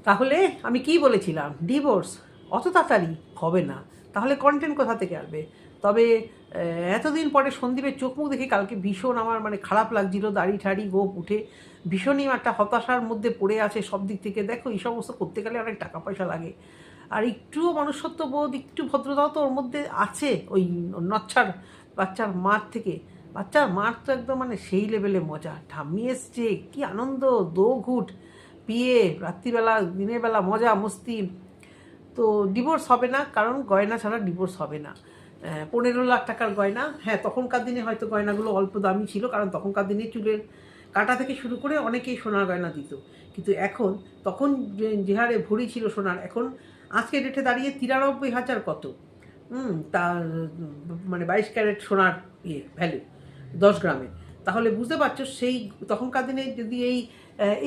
তাহলে আমি কি বলেছিলাম, ডিভোর্স অত তাড়াতাড়ি হবে না, তাহলে কন্টেন্ট কোথা থেকে আসবে? তবে এতদিন পরে সন্দীপের চোখ মুখ দেখে কালকে ভীষণ আমার মানে খারাপ লাগছিল, দাড়ি ঠাড়ি গোপ উঠে ভীষণই একটা হতাশার মধ্যে পড়ে আছে সব দিক থেকে। দেখো এই সমস্ত করতে গেলে অনেক টাকা পয়সা লাগে, আর একটুও মনুষ্যত্ব বোধ একটু ভদ্রতাও তো ওর মধ্যে আছে, ওই নচ্ছার বাচ্চার মার থেকে। বাচ্চার মার তো একদম মানে সেই লেভেলে মজা, ঠাম্মি এসছে, কী আনন্দ, দোঘুট পিয়ে রাত্রিবেলা দিনের বেলা মজা মস্তি। তো ডিভোর্স হবে না, কারণ গয়না ছাড়া ডিভোর্স হবে না। 15 লাখ টাকার গয়না, হ্যাঁ তখনকার দিনে হয়তো গয়নাগুলো অল্প দামি ছিল, কারণ তখনকার দিনে চুলের কাটা থেকে শুরু করে অনেকেই সোনার গয়না দিত। কিন্তু এখন, তখন যে হারে ভরি ছিল সোনার, এখন আজকের ডেটে দাঁড়িয়ে 93,000 কত, তার মানে 22 ক্যারেট সোনার ভ্যালু 10 গ্রামে। তাহলে বুঝতে পারছো সেই তখনকার দিনে যদি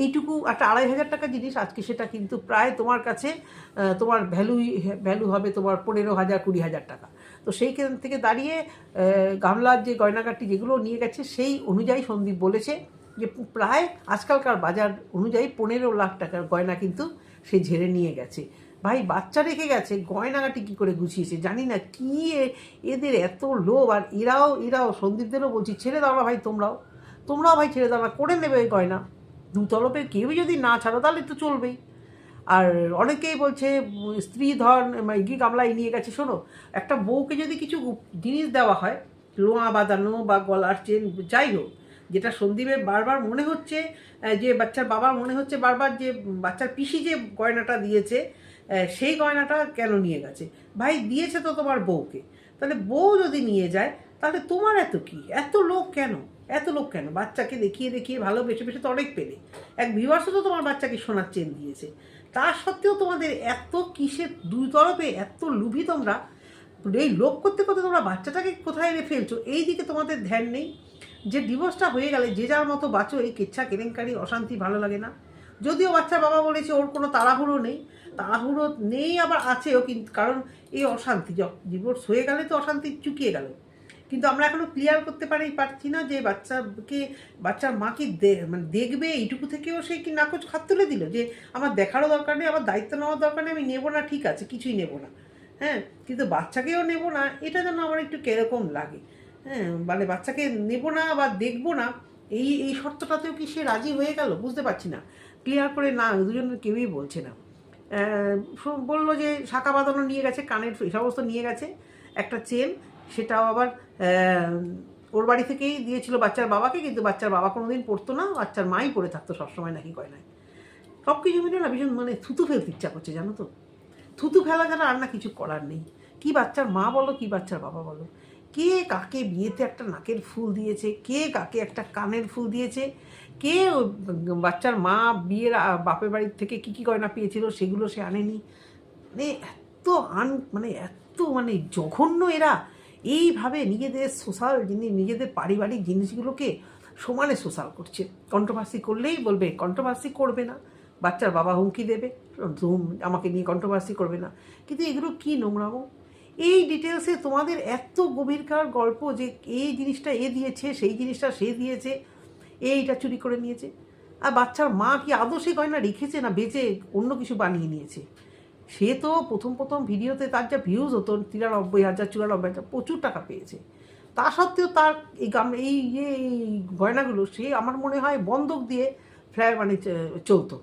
এইটুকু একটা 2,500 টাকা জিনিস, আজকে সেটা কিন্তু প্রায় তোমার কাছে তোমার ভ্যালু হবে তোমার 15,000 20,000 টাকা। তো সেইখান থেকে দাঁড়িয়ে গামলার যে গয়নাগাটি যেগুলো নিয়ে গেছে সেই অনুযায়ী সন্দীপ বলেছে যে প্রায় আজকালকার বাজার অনুযায়ী 15 লাখ টাকার গয়না কিন্তু সে ঝেড়ে নিয়ে গেছে। ভাই বাচ্চা রেখে গেছে, গয়নাগাটি কী করে গুছিয়েছে জানি না, কী এদের এত লোভ। আর এরাও সন্দীপদেরও বলছি, ছেড়ে দাও না ভাই, তোমরাও ভাই ছেড়ে দাও না, করে নেবে ওই গয়না। দুতলপের কেউই যদি না ছাড়ো তাহলে তো চলবেই। আর অনেকেই বলছে স্ত্রী ধন গি গামলায় নিয়ে গেছে। শোনো, একটা বউকে যদি কিছু জিনিস দেওয়া হয়, লোয়া বাঁধানো বা গলার চেন যাই হোক, যেটা সন্দীপের বারবার মনে হচ্ছে, যে বাচ্চার বাবার মনে হচ্ছে বারবার যে বাচ্চার পিসি যে গয়নাটা দিয়েছে, সেই গয়নাটা কেন নিয়ে গেছে? ভাই দিয়েছে তো তোমার বউকে, তাহলে বউ যদি নিয়ে যায় তাহলে তোমার এত কি, এত লোক কেন? বাচ্চাকে দেখিয়ে দেখিয়ে ভালোবেসে বেসে তো অনেক পেলে, এক ভিউয়ার্সও তো তোমার বাচ্চাকে সোনার চেন দিয়েছে, তা সত্ত্বেও তোমাদের এত কিসের দুই তরফে এত লুভি তোমরা? এই লোভ করতে করতে তোমরা বাচ্চাটাকে কোথায় এনে ফেলছো, এই দিকে তোমাদের ধ্যান নেই। যে ডিভোর্সটা হয়ে গেলে যে যার মতো বাঁচো, এই কেচ্ছা কেলেঙ্কারি অশান্তি ভালো লাগে না। যদিও বাচ্চার বাবা বলেছে ওর কোনো তাড়াহুড়ো নেই, আবার আছেও, কিন্তু কারণ এই অশান্তি ডিভোর্স হয়ে গেলে তো অশান্তি চুকিয়ে গেল। কিন্তু আমরা এখনও ক্লিয়ার করতে পারছি না যে বাচ্চার মা কি মানে দেখবে, এইটুকু থেকেও সে কি নাকচ হাত তুলে দিল যে আমার দেখারও দরকার নেই, আমার দায়িত্ব নেওয়ার দরকার নেই, আমি নেবো না, ঠিক আছে কিছুই নেবো না। হ্যাঁ, কিন্তু বাচ্চাকেও নেবো না, এটা যেন আমার একটু কীরকম লাগে। হ্যাঁ, মানে বাচ্চাকে নেবো না বা দেখবো না, এই শর্তটাতেও কি সে রাজি হয়ে গেল? বুঝতে পারছি না, ক্লিয়ার করে না দুজনের কেউই বলছে না। বললো যে শাঁখা বাঁধানো নিয়ে গেছে, কানের এই সমস্ত নিয়ে গেছে, একটা চেন, সেটাও আবার ওর বাড়ি থেকেই দিয়েছিল বাচ্চার বাবাকে, কিন্তু বাচ্চার বাবা কোনোদিন পড়তো না, বাচ্চার মাই পড়ে থাকতো সবসময় নাকি গয়নায়। সব কিছু মিলে না ভীষণ মানে থুতু ফেলতে ইচ্ছা করছে, জানো তো? থুতু ফেলা ছাড়া আর না কিছু করার নেই। কি বাচ্চার মা বলো, কি বাচ্চার বাবা বলো, কে কাকে বিয়েতে একটা নাকের ফুল দিয়েছে, কে কাকে একটা কানের ফুল দিয়েছে, কে বাচ্চার মা বিয়ের বাপের বাড়ির থেকে কী কী গয়না পেয়েছিল সেগুলো সে আনেনি। মানে এত জঘন্য এরা, এইভাবে নিজেদের সোশ্যাল জিনিস, নিজেদের পারিবারিক জিনিসগুলোকে সমানে সোশ্যাল করছে। কন্ট্রোভার্সি করলেই বলবে কন্ট্রোভার্সি করবে না, বাচ্চার বাবা হুমকি দেবে আমাকে নিয়ে কন্ট্রোভার্সি করবে না। কিন্তু এগুলো কী নোংরামো! এই ডিটেলসে তোমাদের এত গভীরকার গল্প যে এই জিনিসটা এ দিয়েছে, সেই জিনিসটা সে দিয়েছে, এইটা চুরি করে নিয়েছে। আর বাচ্চার মা কি আদৌ সেই গয়না রেখেছে না বেচে অন্য কিছু বানিয়ে নিয়েছে? সে তো প্রথম ভিডিওতে তার যা ভিউজ হতো 93,000 94,000, প্রচুর টাকা পেয়েছে। তা সত্ত্বেও তার এই গয়নাগুলো সে আমার মনে হয় বন্ধক দিয়ে মানে চলতো।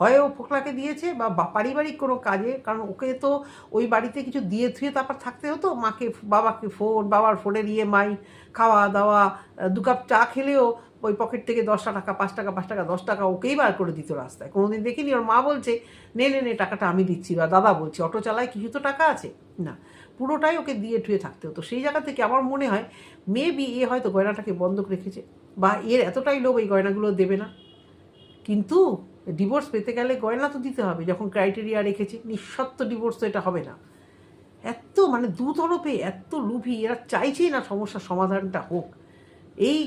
হয় ও ফোকলাকে দিয়েছে বা পারিবারিক কোনো কাজে, কারণ ওকে তো ওই বাড়িতে কিছু দিয়ে থুয়ে তারপর থাকতে হতো। বাবাকে বাবার ফোনের EMI, খাওয়া দাওয়া, 2 কাপ চা খেলেও ওই পকেট থেকে 10টা টাকা, 5 টাকা 5 টাকা 10 টাকা ওকেই বার করে দিত রাস্তায়। কোনোদিন দেখিনি ওর মা বলছে নে টাকাটা আমি দিচ্ছি, বা দাদা বলছে অটো চালায় কিছু তো টাকা আছে না, পুরোটাই ওকে দিয়ে ঠুয়ে থাকতে হতো। সেই জায়গা থেকে আমার মনে হয় মেবি এ হয়তো গয়নাটাকে বন্ধক রেখেছে, বা এর এতটাই লোভ এই গয়নাগুলো দেবে না। কিন্তু ডিভোর্স পেতে গেলে গয়না তো দিতে হবে, যখন ক্রাইটেরিয়া রেখেছে। নিঃশর্ত ডিভোর্স তো এটা হবে না। এত মানে দুতরফে এত লুভি, এরা চাইছেই না সমস্যার সমাধানটা হোক। এই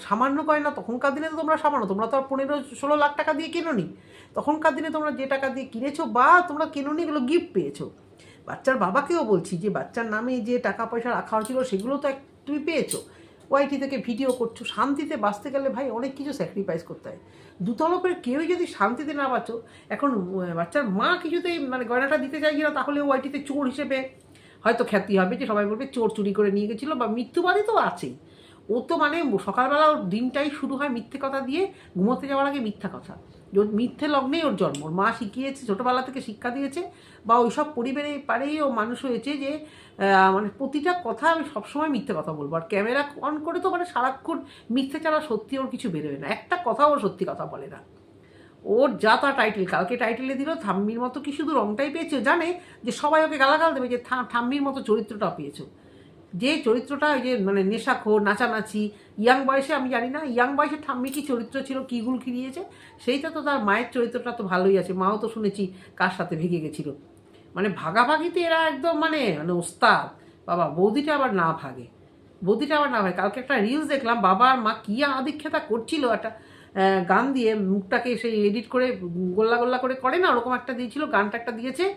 সামান্য গয়না, তখনকার দিনে তো তোমরা তো আর 15-16 লাখ টাকা দিয়ে কেনোনি। তখনকার দিনে তোমরা যে টাকা দিয়ে কিনেছো বা তোমরা কেনোনি, এগুলো গিফট পেয়েছো। বাচ্চার বাবাকেও বলছি যে বাচ্চার নামে যে টাকা পয়সা রাখা হয়েছিল সেগুলো তো তুমি পেয়েছো। ওয়াইটি থেকে ভিডিও করছো। শান্তিতে বাঁচতে গেলে ভাই অনেক কিছু স্যাক্রিফাইস করতে হয়। দুতলপের কেউই যদি শান্তিতে না বাঁচো, এখন বাচ্চার মা কিছুতেই মানে গয়নাটা দিতে চাইছি না, তাহলে ওয়াইটিতে চোর হিসেবে হয়তো খ্যাতি হবে, যে সবাই বলবে চোর চুরি করে নিয়ে গেছিলো, বা মৃত্যুবাদী তো আছেই। ও তো মানে সকালবেলা ওর দিনটাই শুরু হয় মিথ্যে কথা দিয়ে, ঘুমোতে যাওয়ার আগে মিথ্যা কথা। ওর মিথ্যে লগ্নেই ওর জন্ম, ওর মা শিখিয়েছে, ছোটোবেলা থেকে শিক্ষা দিয়েছে, বা ওইসব পরিবারে পারেই ও মানুষ হয়েছে যে মানে প্রতিটা কথা আমি সবসময় মিথ্যে কথা বলবো। আর ক্যামেরা অন করে তো মানে সারাক্ষণ মিথ্যে ছাড়া সত্যি ওর কিছু বেরোয় না, একটা কথাও ওর সত্যি কথা বলে না। ওর যা তা টাইটেল, কালকে টাইটেলে দিল ঠাম্মির মতো, কি শুধু রংটাই পেয়েছে, জানে যে সবাই ওকে গালাগাল দেবে, যে ঠাম্মির মতো চরিত্রটা পেয়েছো। যে চরিত্রটা ওই যে মানে নেশাখোর, নাচানাচি, ইয়াং বয়সে, আমি জানি না ইয়াং বয়সে ঠাম্মি কি চরিত্র ছিল, কী গুল খিরিয়েছে, সেইটা তো তার মায়ের চরিত্রটা তো ভালোই আছে। মাও তো শুনেছি কার সাথে ভেগে গেছিল, মানে ভাগাভাগিতে এরা একদম মানে মানে ওস্তাদ। বাবা বৌদিটা আবার না ভাগে, বৌদিটা আবার না ভাগে। কালকে একটা রিলস দেখলাম, বাবা আর মা কী আদিক্ষেতা করছিল, একটা গান দিয়ে মুখটাকে সেই এডিট করে গোল্লা গোল্লা করে না, ওরকম একটা দিয়েছিল, গানটা একটা দিয়েছে।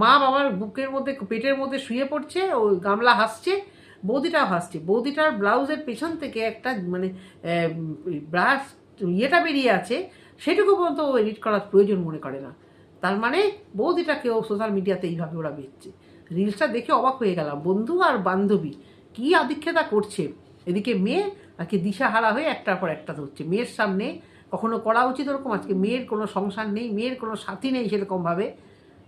মা বাবার বুকের মধ্যে পেটের মধ্যে শুয়ে পড়ছে, ওই গামলা হাসছে, বৌদিটাও হাসছে। বৌদিটার ব্লাউজের পেছন থেকে একটা মানে ব্রাশ ইয়েটা বেরিয়ে আছে, সেটুকু পর্যন্ত ও এডিট করার প্রয়োজন মনে করে না। তার মানে বৌদিটাকেও সোশ্যাল মিডিয়াতে এইভাবে ওরা বেচছে। রিলসটা দেখে অবাক হয়ে গেলাম, বন্ধু আর বান্ধবী কী আদিক্ষেতা করছে। এদিকে মেয়ে আজকে দিশাহারা হয়ে একটার পর একটা ধরছে মেয়ের সামনে। কখনো করা উচিত ওরকম, আজকে মেয়ের কোনো সংসার নেই, মেয়ের কোনো সাথী নেই সেরকমভাবে।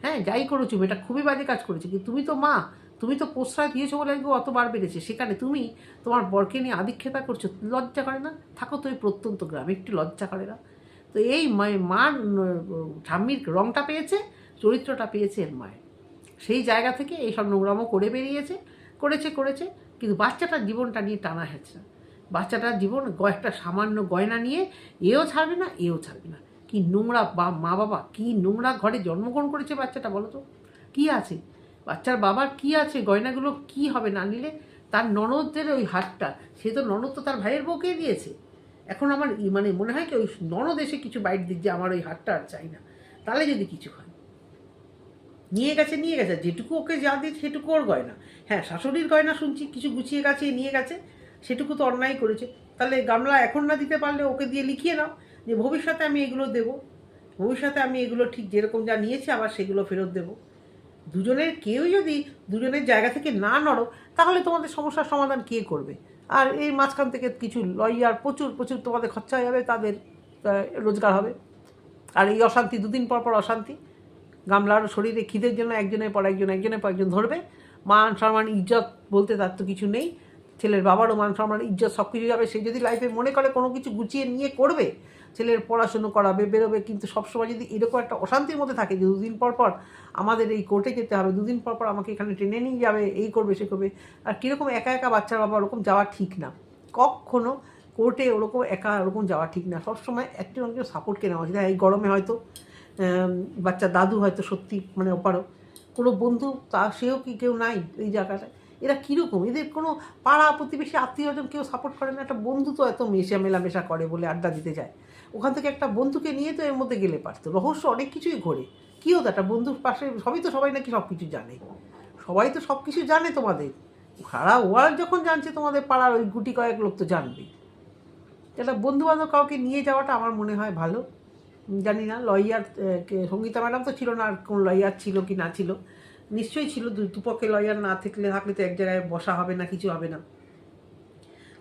হ্যাঁ, যাই করেছো এটা খুবই বাজে কাজ করেছে, কিন্তু তুমি তো মা, তুমি তো প্রশ্রয় দিয়েছো বলে অতবার বেড়েছে, সেখানে তুমি তোমার বরকে নিয়ে আদিক্ষেতা করছো, লজ্জা করে না? থাকো তো ওই প্রত্যন্ত গ্রামে, একটু লজ্জা করে না? তো এই মার ঠাম্মির রংটা পেয়েছে, চরিত্রটা পেয়েছে এর মায়ের। সেই জায়গা থেকে এইসব নোংরামো করে বেরিয়েছে, করেছে, কিন্তু বাচ্চাটার জীবনটা নিয়ে টানা হেঁচড়া। বাচ্চাটার জীবন একটা সামান্য গয়না নিয়ে এও ছাড়বে না, এও ছাড়বে না। কি নোংরা মা বাবা, কি নোংরা ঘরে জন্মগ্রহণ করেছে বাচ্চাটা, বলো তো? কী আছে বাচ্চার বাবার, কি আছে? গয়নাগুলো কি হবে না নিলে? তার ননদদের ওই হাতটা, সে তো ননদ তো তার ভাইয়ের বউকে দিয়েছে। এখন আমার মানে মনে হয় কি ওই ননদ এসে কিছু বাইট দিক যে আমার ওই হাতটা আর চাই না, তাহলে যদি কিছু হয়। নিয়ে গেছে, যেটুকু ওকে যা দিয়ে সেটুকু ওর গয়না। হ্যাঁ, শাশুড়ির গয়না শুনছি কিছু গুছিয়ে গেছে, নিয়ে গেছে, সেটুকু তো অন্যায় করেছে। তাহলে গামলা এখন না দিতে পারলে ওকে দিয়ে লিখিয়ে নাও যে ভবিষ্যতে আমি এগুলো দেবো, ভবিষ্যতে আমি এগুলো ঠিক যেরকম যা নিয়েছি আবার সেগুলো ফেরত দেবো। দুজনের কেউই যদি দুজনের জায়গা থেকে না নড়ো, তাহলে তোমাদের সমস্যার সমাধান কে করবে? আর এই মাঝখান থেকে কিছু লয়ার প্রচুর তোমাদের খরচা হয়ে যাবে, তাদের রোজগার হবে। আর এই অশান্তি, দুদিন পর অশান্তি, গামলার শরীরে খিদের জন্য একজনের পর একজন ধরবে। মান সম্মান ইজ্জত বলতে তার তো কিছু নেই। ছেলের বাবারও মান সম্মান ইজ্জত সব কিছু যাবে। সে যদি লাইফে মনে করে কোনো কিছু গুছিয়ে নিয়ে করবে, ছেলের পড়াশুনো করাবে, বেরোবে, কিন্তু সবসময় যদি এরকম একটা অশান্তির মধ্যে থাকে যে দুদিন পর আমাদের এই কোর্টে যেতে হবে, দুদিন পর আমাকে এখানে টেনে নিয়ে যাবে, এই করবে সে করবে। আর কীরকম একা বাচ্চার বাবা ওরকম যাওয়া ঠিক না, কখনো কোর্টে ওরকম একা ওরকম যাওয়া ঠিক না। সবসময় একজন সাপোর্টকে নেওয়া উচিত। এই গরমে হয়তো বাচ্চার দাদু হয়তো সত্যি মানে ওপারও কোনো বন্ধু, তা সেও কি কেউ নাই এই জায়গাটায়? এরা কীরকম, এদের কোনো পাড়া প্রতিবেশী আত্মীয়জন কেউ সাপোর্ট করে না? একটা বন্ধু তো এত মেলামেশা করে বলে আড্ডা দিতে যায়, ওখান থেকে একটা বন্ধুকে নিয়ে তো এর মধ্যে গেলে পারতো। রহস্য অনেক কিছুই ঘোরে। কী হতো একটা বন্ধুর পাশে, সবাই নাকি সব কিছু জানে, সবাই তো সব কিছু জানে তোমাদের। সারা ওয়ার্ল্ড যখন জানছে তোমাদের পাড়ার ওই গুটি কয়েক লোক তো জানবেই। এটা বন্ধুবান্ধব কাউকে নিয়ে যাওয়াটা আমার মনে হয় ভালো। জানি না লয়ার সঙ্গীতা ম্যাডাম তো ছিল না, আর কোন লয়ার ছিল কি না ছিল, নিশ্চয়ই ছিল। দুপক্ষে লয়ার না থাকলে তো এক জায়গায় বসা হবে না, কিছু হবে না।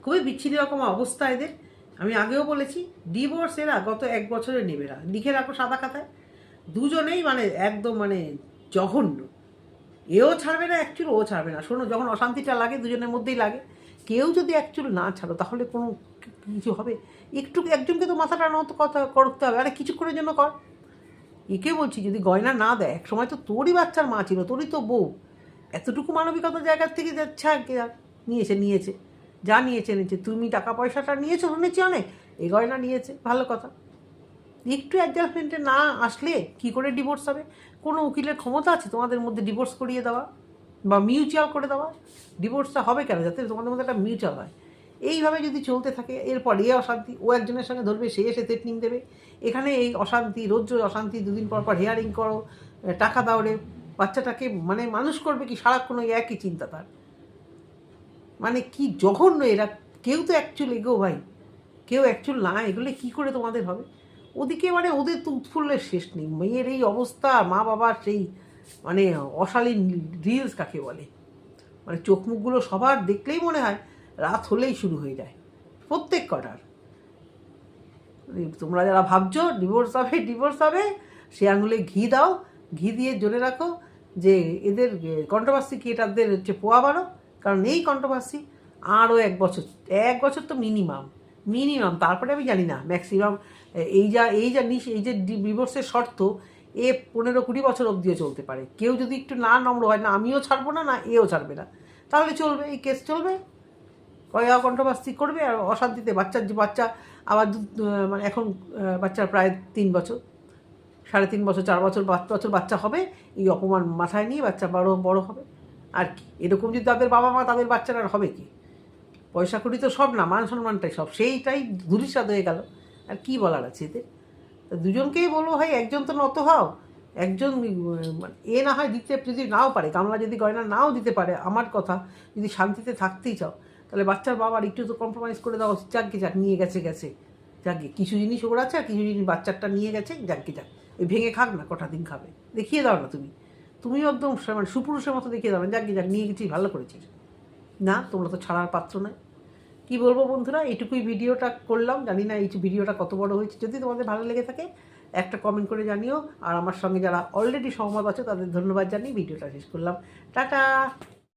খুবই বিচ্ছিন্ন রকম অবস্থা এদের। আমি আগেও বলেছি, ডিভোর্স এরা গত 1 বছরে নেবে না, লিখে রাখো সাদা খাতায়। দুজনেই মানে একদম মানে জঘন্য। এও ছাড়বে না অ্যাকচুয়াল, ও ছাড়বে না। শোনো, যখন অশান্তিটা লাগে দুজনের মধ্যেই লাগে, কেউ যদি অ্যাকচুয়াল না ছাড়ো তাহলে কোনো কিছু হবে? একটু একজনকে তো মাথাটা নত কথা করতে হবে। আরে কিছুক্ষণের জন্য কর। একে বলছি যদি গয়না না দেয়, এক সময় তো তোরই বাচ্চার মা ছিল, তোরই তো বউ, এতটুকু মানবিকতার জায়গার থেকে যাচ্ছে নিয়েছে যা নিয়েছে। তুমি টাকা পয়সাটা নিয়েছো শুনেছি অনেক, এই গয়না নিয়েছে, ভালো কথা। একটু অ্যাডজাস্টমেন্টে না আসলে কি করে ডিভোর্স হবে? কোনো উকিলের ক্ষমতা আছে তোমাদের মধ্যে ডিভোর্স করিয়ে দেওয়া বা মিউচুয়াল করে দেওয়া? ডিভোর্সটা হবে কেন? যাতে তোমাদের মধ্যে একটা মিউচুয়াল হয়। এইভাবে যদি চলতে থাকে, এরপর এ অশান্তি, ও একজনের সঙ্গে ধরবে, সে এসে থ্রেটনিং দেবে, এখানে এই অশান্তি, রোজ অশান্তি, দুদিন পর হেয়ারিং করো, টাকা দাও রে। বাচ্চাটাকে মানে মানুষ করবে কি? সারাক্ষণ ওই একই চিন্তা তার। মানে কি জঘন্য এরা কেউ তো অ্যাকচুয়াল এগো ভাই, কেউ অ্যাকচুয়াল না এগুলো কী করে তোমাদের হবে? ওদিকে মানে ওদের তো উৎফুল্লের শেষ নেই, মেয়ের এই অবস্থা, মা বাবার সেই মানে অশালীন রিলস কাকে বলে, মানে চোখ মুখগুলো সবার দেখলেই মনে হয় রাত হলেই শুরু হয়ে যায় প্রত্যেক কটার। তোমরা যারা ভাবছো ডিভোর্স হবে, সে আঙুলে ঘি দাও, ঘি দিয়ে জোরে রাখো যে এদের কন্ট্রোভার্সি ক্রিয়েটারদের হচ্ছে পোয়া বাড়ো, কারণ এই কন্ট্রোভার্সি আরও 1 বছর তো মিনিমাম, তারপরে আমি জানি না ম্যাক্সিমাম এই যে ডিভোর্সের শর্ত এ 15-20 বছর অবধিও চলতে পারে। কেউ যদি একটু না নম্র হয়, না আমিও ছাড়বো না, না এও ছাড়বে না, তাহলে চলবে, এই কেস চলবে, কন্ট্রোভার্সি করবে আর অশান্তিতে বাচ্চা আবার মানে এখন বাচ্চার প্রায় 3 বছর, 3.5 বছর, 4 বছর বাচ্চা হবে, এই অপমান মাথায় নিয়ে বাচ্চা বড় হবে। আর কি এরকম যদি তাদের বাবা মা তাদের বাচ্চারা হবে কি? পয়সা কড়ি তো সব না, মান সম্মানটাই সব, সেইটাই ধূলিসাৎ হয়ে গেল। আর কি বলার আছে এতে? দুজনকেই বলবো ভাই, একজন তো নত হও, একজন এ না হয় দিতে যদি নাও পারে, গামলা যদি গয়না নাও দিতে পারে, আমার কথা, যদি শান্তিতে থাকতেই চাও তাহলে বাচ্চার বাবার একটু তো কম্প্রোমাইজ করে দাও, যাক নিয়ে গেছে যাকে কিছু জিনিস ওর আছে আর কিছু জিনিস বাচ্চারটা নিয়ে গেছে, যাক ওই ভেঙে খাক না, কটা দিন খাবে, দেখিয়ে দাও না তুমিও একদম মানে সুপুরুষের মতো দেখিয়ে দাও না, যাক নিয়ে গেছিস ভালো করেছিস। না, তোমরা তো ছাড়ার পাত্র নয়। কী বলবো বন্ধুরা, এইটুকুই ভিডিওটা করলাম, জানি না এই ভিডিওটা কত বড় হয়েছে। যদি তোমাদের ভালো লেগে থাকে একটা কমেন্ট করে জানিও, আর আমার সঙ্গে যারা অলরেডি সহমত আছে তাদের ধন্যবাদ জানিয়ে ভিডিওটা শেষ করলাম। টাটা।